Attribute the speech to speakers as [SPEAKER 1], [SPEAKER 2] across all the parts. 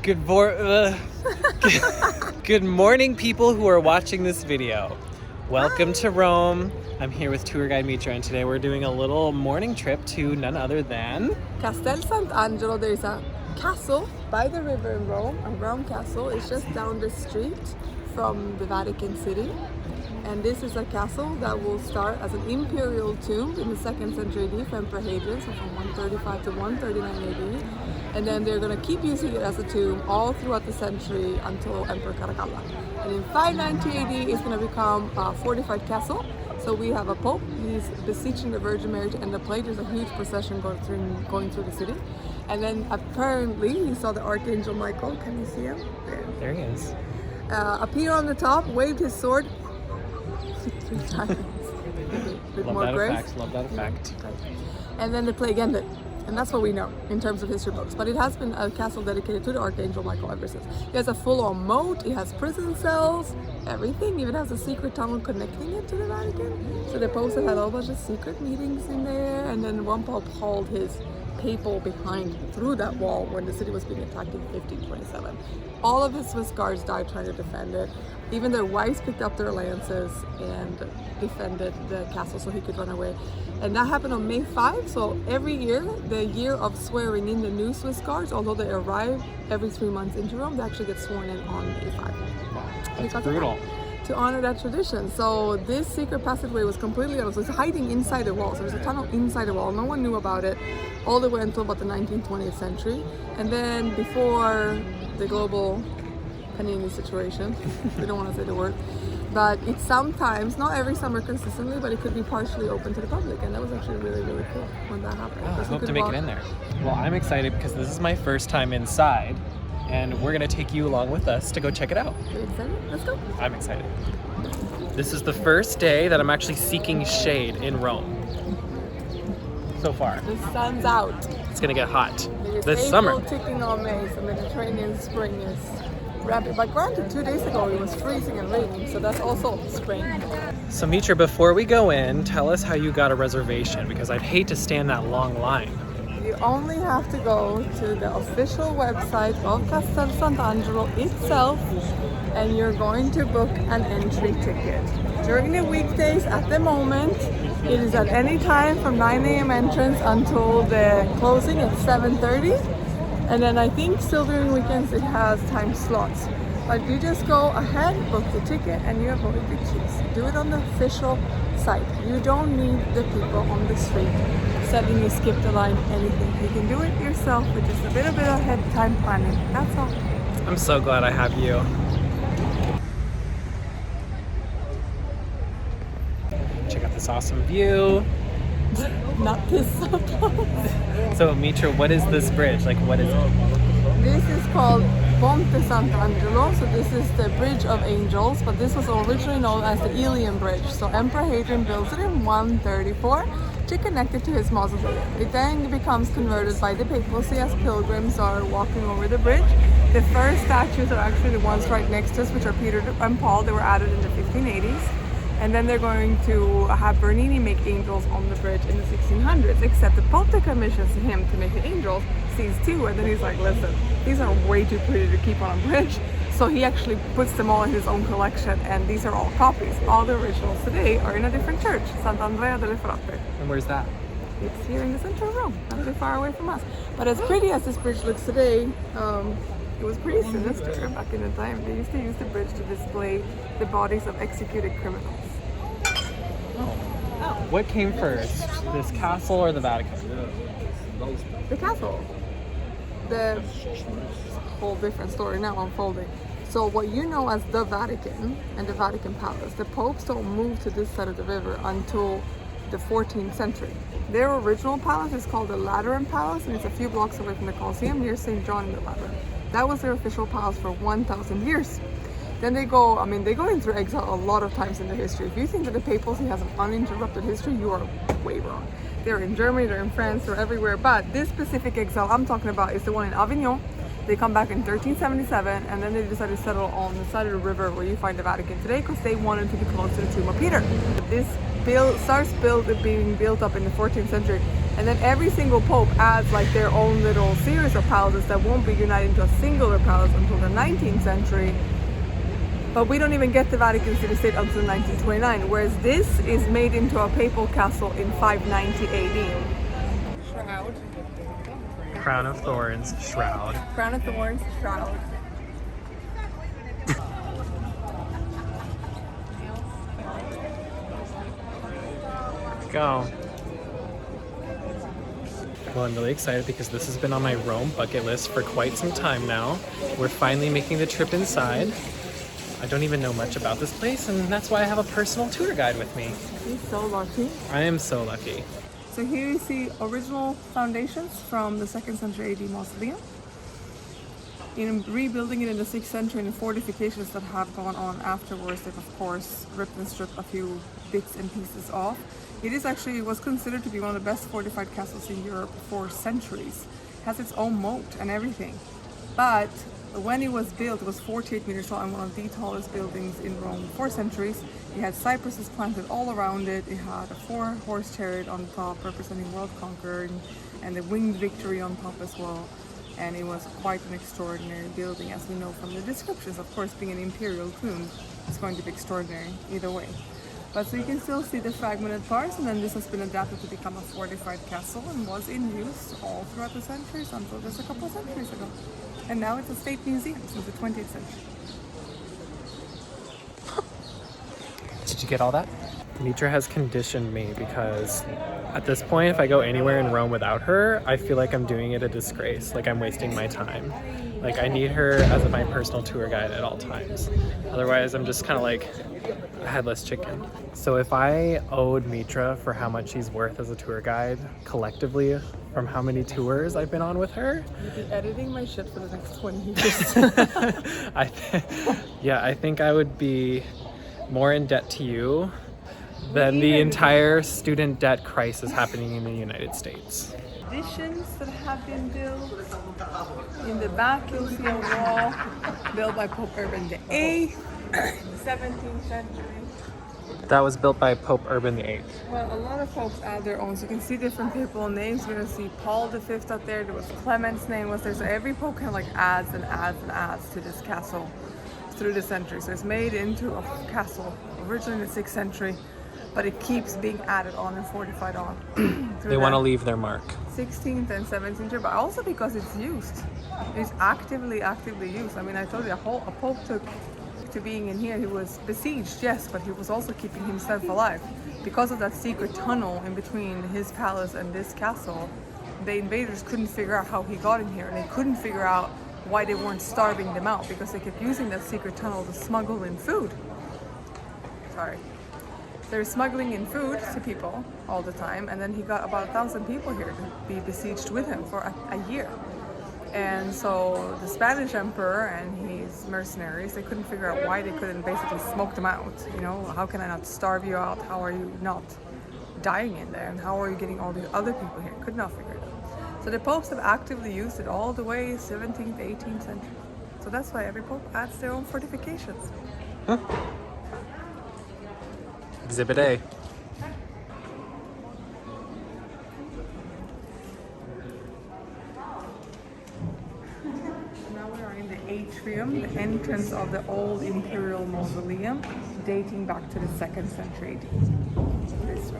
[SPEAKER 1] Good morning, people who are watching this video. Welcome to Rome. I'm here with tour guide Mitra, and today we're doing a little morning trip to none other than
[SPEAKER 2] Castel Sant'Angelo. There's a castle by the river in Rome, a Rome castle. It's just down the street from the Vatican City. And this is a castle that will start as an imperial tomb in the 2nd century AD for Emperor Hadrian, so from 135 to 139 AD. And then they're going to keep using it as a tomb all throughout the century until Emperor Caracalla. And in 590 AD, it's going to become a fortified castle. So we have a pope, he's beseeching the Virgin Mary to end the plague. There's a huge procession going through the city. And then apparently he saw the Archangel Michael. Can you see him?
[SPEAKER 1] There he is.
[SPEAKER 2] Appear on the top, waved his sword 3 times. With
[SPEAKER 1] Love
[SPEAKER 2] more
[SPEAKER 1] that
[SPEAKER 2] grace.
[SPEAKER 1] effect. Love that effect.
[SPEAKER 2] And then the plague ended. And that's what we know in terms of history books. But it has been a castle dedicated to the Archangel Michael ever since. It has a full-on moat, it has prison cells, everything. Even has a secret tunnel connecting it to the Vatican. So the popes have had a whole bunch of secret meetings in there. And then one pope hauled his papal behind through that wall when the city was being attacked in 1527. All of his Swiss guards died trying to defend it. Even their wives picked up their lances and defended the castle so he could run away. And that happened on May 5, so every year, the year of swearing in the new Swiss guards, although they arrive every 3 months into Rome, they actually get sworn in on May 5.
[SPEAKER 1] That's brutal.
[SPEAKER 2] To honor that tradition. So this secret passageway was completely honest. It was hiding inside the wall. So there was a tunnel inside the wall. No one knew about it all the way until about the 19th, 20th century. And then before the global panini situation, we don't want to say the word, but it's sometimes, not every summer consistently, but it could be partially open to the public. And that was actually really, really cool when that happened.
[SPEAKER 1] Oh, I hope to make it in there. Well, I'm excited because this is my first time inside. And we're gonna take you along with us to go check it out.
[SPEAKER 2] Are you excited? Let's go.
[SPEAKER 1] I'm excited. This is the first day that I'm actually seeking shade in Rome. So far.
[SPEAKER 2] The sun's out.
[SPEAKER 1] It's gonna get hot.
[SPEAKER 2] There's
[SPEAKER 1] This
[SPEAKER 2] April
[SPEAKER 1] summer.
[SPEAKER 2] ticking on May, so Mediterranean spring is rapid. But granted, 2 days ago it was freezing and raining, so that's also spring.
[SPEAKER 1] So Mitra, before we go in, tell us how you got a reservation, because I'd hate to stand that long line.
[SPEAKER 2] You only have to go to the official website of Castel Sant'Angelo itself, and you're going to book an entry ticket. During the weekdays, at the moment, it is at any time from 9 a.m. entrance until the closing at 7:30. And then I think still during weekends it has time slots. But you just go ahead, book the ticket, and you have what you choose. Do it on the official site. You don't need the people on the street telling you skip the line, anything. You can do it yourself with just a little bit of head time planning. That's all.
[SPEAKER 1] I'm so glad I have you. Check out this awesome view.
[SPEAKER 2] Not this so close.
[SPEAKER 1] So Mitra, what is this bridge? Like, what is it?
[SPEAKER 2] This is called Ponte Sant'Angelo, so this is the Bridge of Angels, but this was originally known as the Ilian Bridge. So Emperor Hadrian built it in 134 to connect it to his mausoleum. It then becomes converted by the papacy as pilgrims are walking over the bridge. The first statues are actually the ones right next to us, which are Peter and Paul. They were added in the 1580s. And then they're going to have Bernini make angels on the bridge in the 1600s, except the Pope commissions him to make the angels, sees two, and then he's like, listen, these are way too pretty to keep on a bridge. So he actually puts them all in his own collection, and these are all copies. All the originals today are in a different church, Sant'Andrea delle Frappe.
[SPEAKER 1] And where's that?
[SPEAKER 2] It's here in the center of Rome, not too far away from us. But as pretty as this bridge looks today, it was pretty sinister back in the time. They used to use the bridge to display the bodies of executed criminals.
[SPEAKER 1] What came first, this castle or the Vatican?
[SPEAKER 2] The castle. The whole different story now unfolding. So what you know as the Vatican and the Vatican Palace, the popes don't move to this side of the river until the 14th century. Their original palace is called the Lateran Palace, and it's a few blocks away from the Colosseum near St. John in the Lateran. That was their official palace for 1,000 years. Then they go into exile a lot of times in their history. If you think that the papacy has an uninterrupted history, you are way wrong. They're in Germany, they're in France, they're everywhere. But this specific exile I'm talking about is the one in Avignon. They come back in 1377, and then they decided to settle on the side of the river where you find the Vatican today, because they wanted to be close to the tomb of Peter. This starts being built up in the 14th century, and then every single pope adds like their own little series of palaces that won't be united into a singular palace until the 19th century. But we don't even get the Vatican City State until 1929, whereas this is made into a papal castle in 590 AD. Shroud.
[SPEAKER 1] Crown of Thorns, shroud.
[SPEAKER 2] Crown of Thorns, shroud.
[SPEAKER 1] Go. Well, I'm really excited because this has been on my Rome bucket list for quite some time now. We're finally making the trip inside. I don't even know much about this place, and that's why I have a personal tour guide with me.
[SPEAKER 2] You're so lucky.
[SPEAKER 1] I am so lucky.
[SPEAKER 2] So here you see original foundations from the 2nd century AD mausoleum. In rebuilding it in the 6th century, and the fortifications that have gone on afterwards, they've of course ripped and stripped a few bits and pieces off. It was considered to be one of the best fortified castles in Europe for centuries. It has its own moat and everything. But when it was built, it was 48 meters tall and one of the tallest buildings in Rome for centuries. It had cypresses planted all around it. It had a 4-horse chariot on top representing world conquering, and the winged victory on top as well. And it was quite an extraordinary building, as we know from the descriptions. Of course, being an imperial tomb, it's going to be extraordinary either way. But so you can still see the fragmented parts, and then this has been adapted to become a fortified castle and was in use all throughout the centuries until just a couple of centuries ago. And now it's a state museum since the 20th century.
[SPEAKER 1] Did you get all that? Mitra has conditioned me because at this point, if I go anywhere in Rome without her, I feel like I'm doing it a disgrace, like I'm wasting my time. Like I need her as my personal tour guide at all times. Otherwise, I'm just kind of like a headless chicken. So if I owed Mitra for how much she's worth as a tour guide collectively from how many tours I've been on with her,
[SPEAKER 2] You'll be editing my shit for the next 20 years.
[SPEAKER 1] I think I would be more in debt to you than the entire student debt crisis happening in the United States.
[SPEAKER 2] Additions that have been built. In the back, you'll see a wall built by Pope Urban VIII in the 17th century.
[SPEAKER 1] That was built by Pope Urban VIII.
[SPEAKER 2] Well, a lot of popes add their own, so you can see different people names. You're gonna see Paul V up there. There was Clement's name was there. So every pope kind of like adds and adds and adds to this castle through the centuries. So it's made into a castle originally in the 6th century, but it keeps being added on and fortified on.
[SPEAKER 1] They want to leave their mark.
[SPEAKER 2] 16th and 17th century, but also because it's used. It's actively used. I mean, I told you, a pope took to being in here. He was besieged, yes, but he was also keeping himself alive. Because of that secret tunnel in between his palace and this castle, the invaders couldn't figure out how he got in here, and they couldn't figure out why they weren't starving them out, because they kept using that secret tunnel to smuggle in food. They're smuggling in food to people all the time, and then he got about 1,000 people here to be besieged with him for a year. And so the Spanish emperor and his mercenaries, they couldn't figure out why they couldn't basically smoke them out. You know, how can I not starve you out? How are you not dying in there? And how are you getting all these other people here? Could not figure it out. So the popes have actively used it all the way 17th, 18th century. So that's why every pope adds their own fortifications.
[SPEAKER 1] Huh? Exhibit A.
[SPEAKER 2] Atrium, the entrance of the old imperial mausoleum, dating back to the 2nd century AD. This way.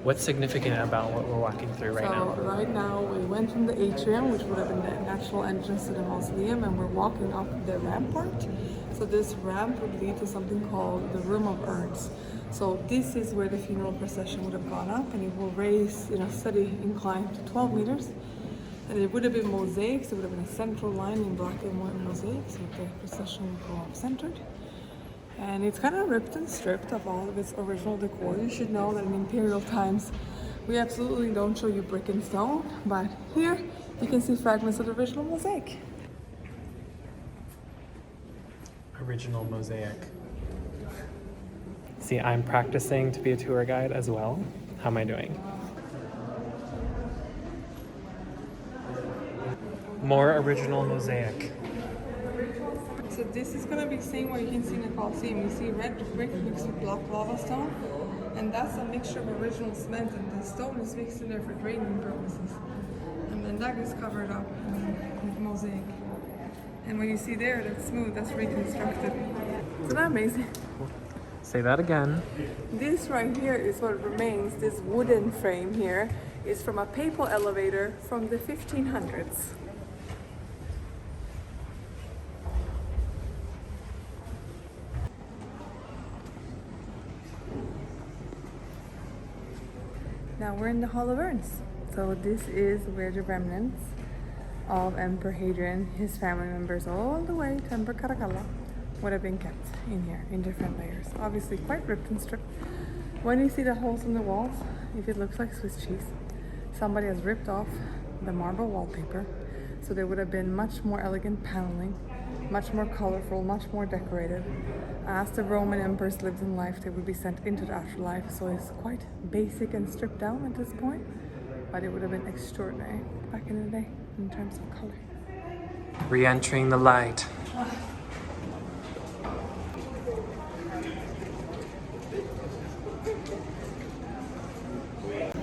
[SPEAKER 1] What's significant about what we're walking through right now?
[SPEAKER 2] So right now we went from the atrium, which would have been the natural entrance to the mausoleum, and we're walking up the rampart. So this ramp would lead to something called the Room of Urns. So this is where the funeral procession would have gone up, and it will raise in a steady incline to 12 meters. And it would have been mosaics. It would have been a central line in black and white mosaics, with the procession would go up centered. And it's kind of ripped and stripped of all of its original decor. You should know that in imperial times, we absolutely don't show you brick and stone, but here you can see fragments of the original mosaic.
[SPEAKER 1] Original mosaic. See, I'm practicing to be a tour guide as well. How am I doing? More original mosaic.
[SPEAKER 2] So this is gonna be the same way you can see in the Colosseum. You see red brick mixed with black lava stone, and that's a mixture of original cement, and the stone is mixed in there for draining purposes. And then that is covered up with mosaic. And when you see there, that's smooth, that's reconstructed. Isn't that amazing?
[SPEAKER 1] Say that again.
[SPEAKER 2] This right here is what remains. This wooden frame here is from a papal elevator from the 1500s. Now we're in the Hall of Urns. So this is where the remnants of Emperor Hadrian, his family members, all the way to Emperor Caracalla, would have been kept in here in different layers. Obviously quite ripped and stripped. When you see the holes in the walls, if it looks like Swiss cheese, somebody has ripped off the marble wallpaper, so there would have been much more elegant paneling, much more colorful, much more decorated. As the Roman emperors lived in life, they would be sent into the afterlife, so it's quite basic and stripped down at this point, but it would have been extraordinary back in the day in terms of color.
[SPEAKER 1] Re-entering the light.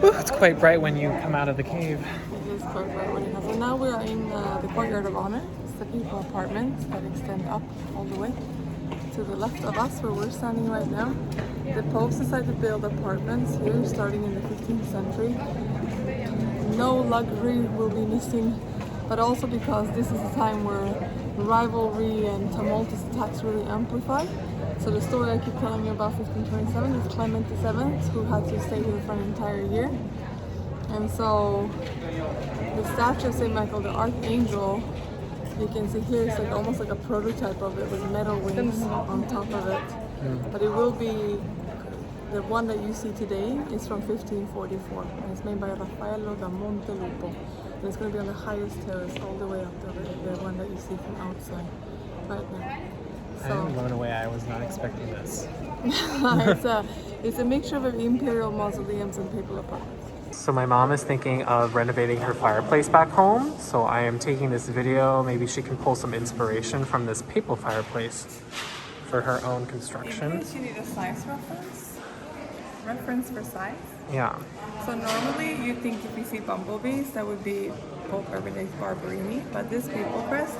[SPEAKER 1] Ooh, it's quite bright when you come out of the cave.
[SPEAKER 2] It is quite bright when you come. So now we are in the Courtyard of Honor. It's the papal apartments that extend up all the way to the left of us where we're standing right now. The popes decided to build apartments here starting in the 15th century. No luxury will be missing, but also because this is a time where rivalry and tumultuous attacks really amplified. So the story I keep telling you about 1527 is Clement VII, who had to stay here for an entire year. And so the statue of St. Michael the Archangel, you can see here, it's like almost like a prototype of it with metal wings on top of it. But it will be, the one that you see today is from 1544, and it's made by Raffaello da Montelupo. And it's going to be on the highest terrace all the way up to the one that you see from outside right now. So,
[SPEAKER 1] I'm blown away. I was not expecting this.
[SPEAKER 2] it's a mixture of imperial mausoleums and papal apartments.
[SPEAKER 1] So my mom is thinking of renovating her fireplace back home. So I am taking this video. Maybe she can pull some inspiration from this papal fireplace for her own construction.
[SPEAKER 2] In case you need a size reference for size.
[SPEAKER 1] Yeah.
[SPEAKER 2] So normally you think if you see bumblebees, that would be Pope Urbanus Barberini, but this papal crest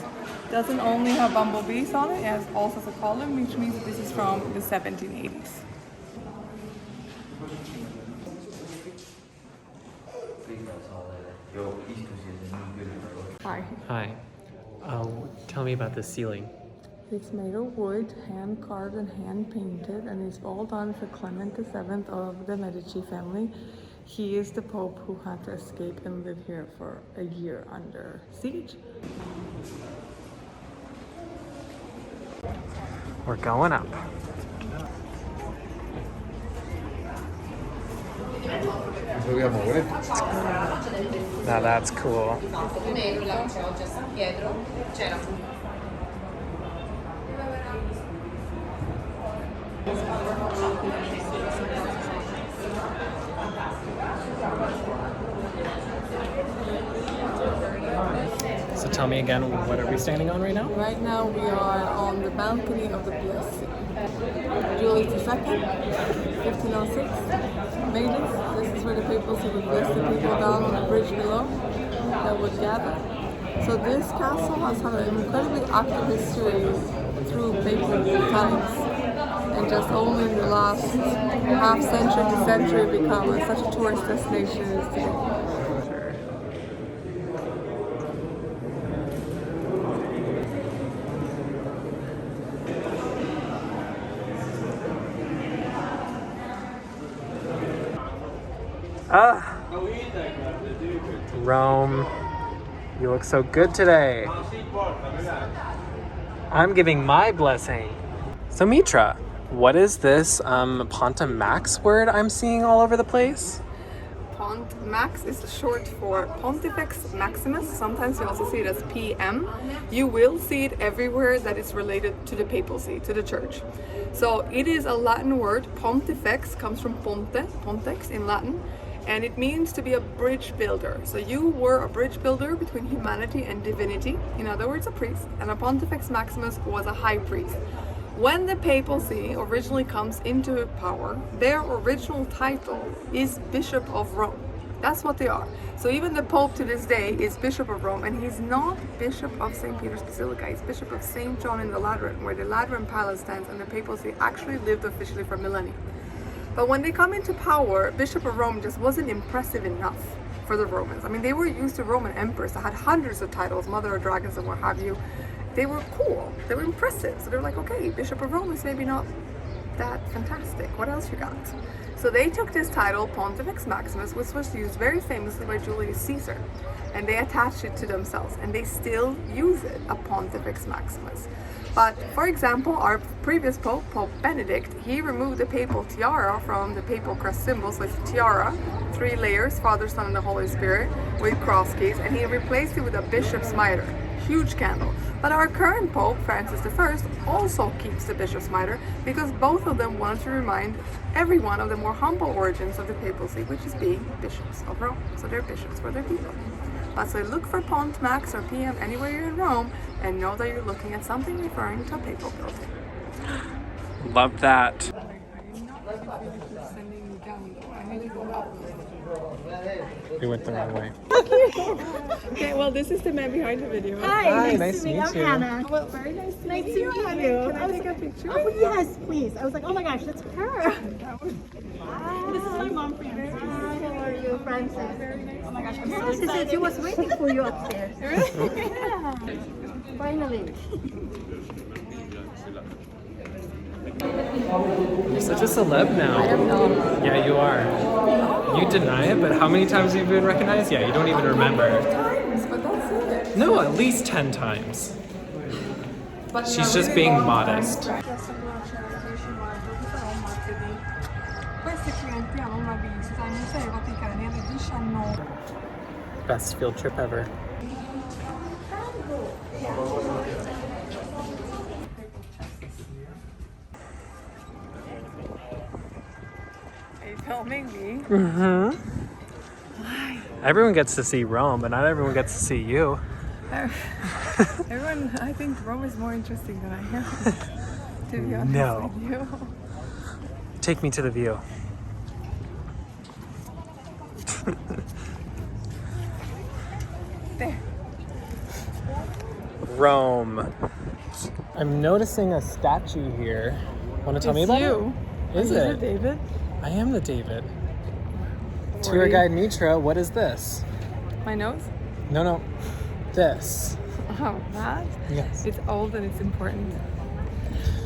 [SPEAKER 2] doesn't only have bumblebees on it, it has also a column, which means that this is from the 1780s. Hi.
[SPEAKER 1] Hi. Tell me about this ceiling.
[SPEAKER 2] It's made of wood, hand carved and hand painted, and it's all done for Clement VII of the Medici family. He is the Pope who had to escape and live here for a year under siege.
[SPEAKER 1] We're going up. Now that's cool. So tell me again, what are we standing on right now?
[SPEAKER 2] Right now we are on the balcony of the Blessed. Julius II, 1506, made this. This is where the papacy would bless the people down on the bridge below that would gather. So this castle has had an incredibly active history through papal times, and just only in the last half century to century become such a tourist destination as it is today.
[SPEAKER 1] Rome, you look so good today. I'm giving my blessing. So Mitra, what is this Pontifex Max word I'm seeing all over the place?
[SPEAKER 2] Pont Max is short for Pontifex Maximus. Sometimes you also see it as PM. You will see it everywhere that is related to the papacy, to the church. So it is a Latin word. Pontifex comes from ponte, pontex in Latin, and it means to be a bridge builder. So you were a bridge builder between humanity and divinity, in other words a priest, and a Pontifex Maximus was a high priest. When the papacy originally comes into power, their original title is Bishop of Rome. That's what they are. So even the Pope to this day is Bishop of Rome, and he's not Bishop of St. Peter's Basilica, he's Bishop of St. John in the Lateran, where the Lateran Palace stands, and the papacy actually lived officially for millennia. But when they come into power, Bishop of Rome just wasn't impressive enough for the Romans. I mean, they were used to Roman emperors that had hundreds of titles, Mother of Dragons and what have you. They were cool, they were impressive. So they were like, okay, Bishop of Rome is maybe not that fantastic. What else you got? So they took this title, Pontifex Maximus, which was used very famously by Julius Caesar. And they attached it to themselves, and they still use it, a Pontifex Maximus. But for example, our previous Pope, Pope Benedict, he removed the papal tiara from the papal crest symbol. So it's tiara, 3 layers, Father, Son, and the Holy Spirit, with cross keys, and he replaced it with a bishop's mitre. Huge scandal. But our current Pope, Francis I, also keeps the bishop's mitre because both of them wanted to remind everyone of the more humble origins of the papacy, which is being bishops of Rome. So they're bishops for their people. But so look for Pont Max or PM anywhere you're in Rome and know that you're looking at something referring to a papal building.
[SPEAKER 1] Love that. We went the wrong way.
[SPEAKER 2] Okay, well, this is the man behind the video.
[SPEAKER 3] Hi,
[SPEAKER 1] nice to meet you.
[SPEAKER 3] Hannah.
[SPEAKER 2] Well, very nice to
[SPEAKER 3] Nice
[SPEAKER 2] meet
[SPEAKER 3] to
[SPEAKER 2] you.
[SPEAKER 3] meet you.
[SPEAKER 2] Can I take a picture?
[SPEAKER 3] Oh, yes, please. I was like, oh my gosh, that's her. This is my mom, Frances. Hi, how are you, Frances? Oh my gosh, I'm so excited. She was waiting for you upstairs. Yeah. Finally.
[SPEAKER 1] You're such a celeb now.
[SPEAKER 2] I am not.
[SPEAKER 1] Yeah, you are. You deny it, but how many times have you been recognized? Yeah, you don't even remember.
[SPEAKER 2] Times, but that's it.
[SPEAKER 1] No, at least 10 times.
[SPEAKER 2] But
[SPEAKER 1] She's just being modest. Best field trip ever.
[SPEAKER 2] Are you filming me?
[SPEAKER 1] Mm-hmm. Everyone gets to see Rome, but not everyone gets to see you.
[SPEAKER 2] Everyone, I think Rome is more interesting than I am. To be honest
[SPEAKER 1] No.
[SPEAKER 2] with you.
[SPEAKER 1] Take me to the view.
[SPEAKER 2] There.
[SPEAKER 1] Rome. I'm noticing a statue here. Want to tell me about
[SPEAKER 2] you.
[SPEAKER 1] it? Is
[SPEAKER 2] Are you
[SPEAKER 1] it?
[SPEAKER 2] the David?
[SPEAKER 1] I am the David.
[SPEAKER 2] 40.
[SPEAKER 1] Tour guide Mitra, what is this?
[SPEAKER 2] My nose?
[SPEAKER 1] No. This.
[SPEAKER 2] Oh, that?
[SPEAKER 1] Yes.
[SPEAKER 2] It's old and it's important.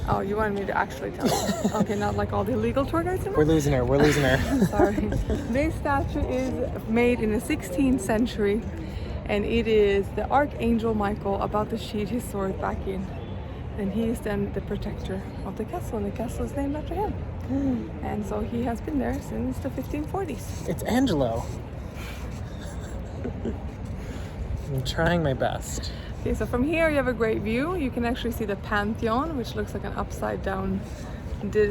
[SPEAKER 2] Oh, you wanted me to actually tell you. Okay, not like all the illegal tour guides anymore?
[SPEAKER 1] We're losing her.
[SPEAKER 2] Sorry. This statue is made in the 16th century, and it is the Archangel Michael about to sheath his sword back in. And he is then the protector of the castle, and the castle is named after him. And so he has been there since the 1540s.
[SPEAKER 1] It's Angelo. I'm trying my best.
[SPEAKER 2] Okay, so from here you have a great view. You can actually see the Pantheon, which looks like an upside down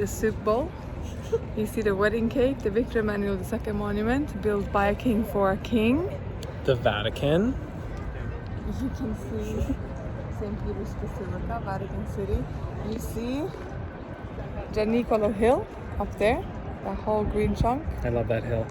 [SPEAKER 2] soup bowl. You see the wedding cake, the Victor Emmanuel II monument, built by a king for a king.
[SPEAKER 1] The Vatican.
[SPEAKER 2] You can see St. Peter's Basilica, Vatican City. You see Gianicolo Hill up there, that whole green chunk.
[SPEAKER 1] I love that hill.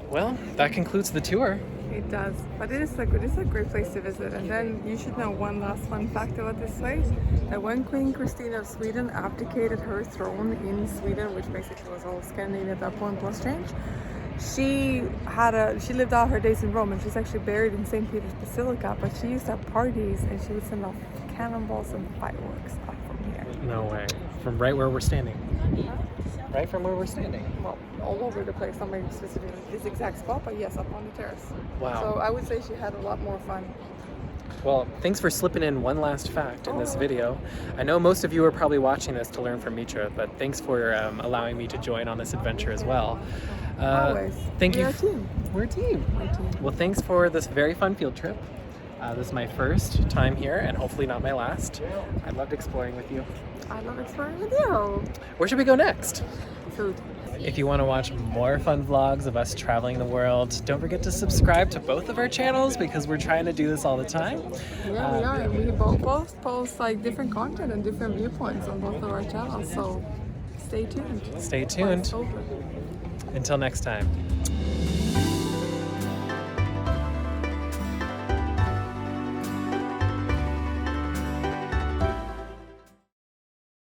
[SPEAKER 1] Well, that concludes the tour.
[SPEAKER 2] It does, but it is a great place to visit. And then you should know one last fun fact about this place: that when Queen Christina of Sweden abdicated her throne in Sweden, which basically was all Scandinavia at that point plus change, she lived out her days in Rome, and she's actually buried in St. Peter's Basilica. But she used to have parties, and she would send off cannonballs and fireworks up from here.
[SPEAKER 1] No way. From right where we're standing. Right from where we're standing.
[SPEAKER 2] Well, all over the place, not maybe specifically this exact spot, but yes, up on the terrace.
[SPEAKER 1] Wow.
[SPEAKER 2] So I would say she had a lot more fun.
[SPEAKER 1] Well, thanks for slipping in one last fact in this video. I know most of you are probably watching this to learn from Mitra, but thanks for allowing me to join on this adventure as well.
[SPEAKER 2] Always.
[SPEAKER 1] Thank you.
[SPEAKER 2] We're a team.
[SPEAKER 1] We're a team.
[SPEAKER 2] We're a team.
[SPEAKER 1] Well, thanks for this very fun field trip. This is my first time here and hopefully not my last. I loved exploring with you.
[SPEAKER 2] I love exploring with you.
[SPEAKER 1] Where should we go next?
[SPEAKER 2] Food.
[SPEAKER 1] If you want to watch more fun vlogs of us traveling the world, don't forget to subscribe to both of our channels because we're trying to do this all the time.
[SPEAKER 2] Yeah, we are. And we both post like different content and different viewpoints on both of our channels. So stay tuned.
[SPEAKER 1] Stay tuned.
[SPEAKER 2] Over.
[SPEAKER 1] Until next time.